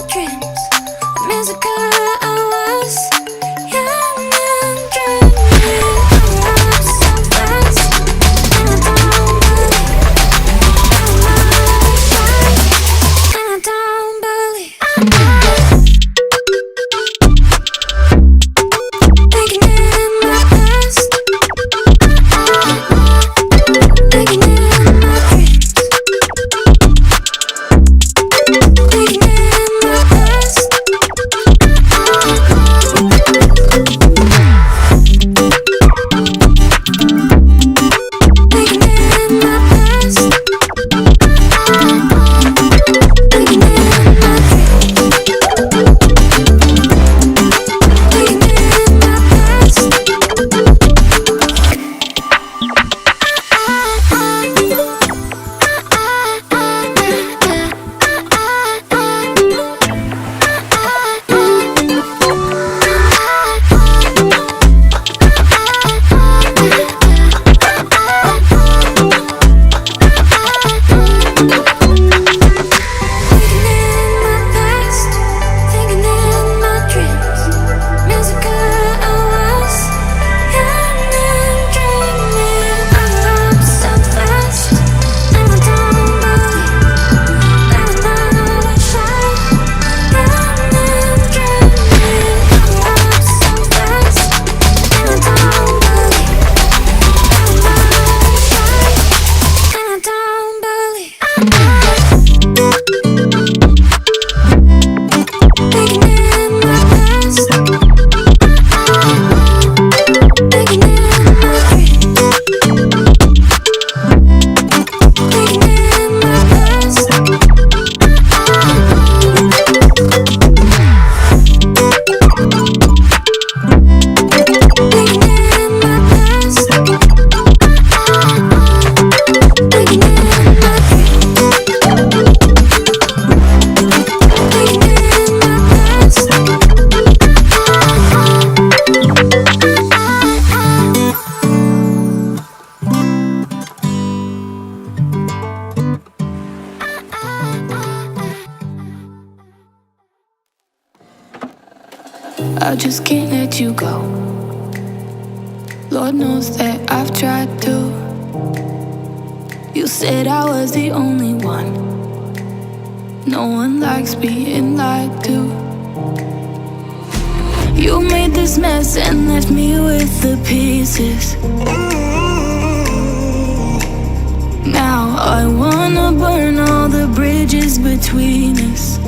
dreams. The musical hours, young and dreaming. Up so fast, and I don't believe and I don't believe thinking in my past, thinking in my dreams, thinking in my past. Thinking in my past, thinking in my thinking in my past. Thinking in my past, thinking in my dreams. Musical hours, young and dreaming. Up so fast, and I don't believe that I shy. Young and dreaming. Up so fast, and I don't believe that I shy. And I don't believe. Thinking in my past, thinking in my dreams, thinking in my past, thinking in my past, thinking in my dreams, thinking in my past. I just can't let you go. Lord knows that I've tried to. You said I was the only one. No one likes being lied to. You made this mess and left me with the pieces. Now I wanna burn all the bridges between us.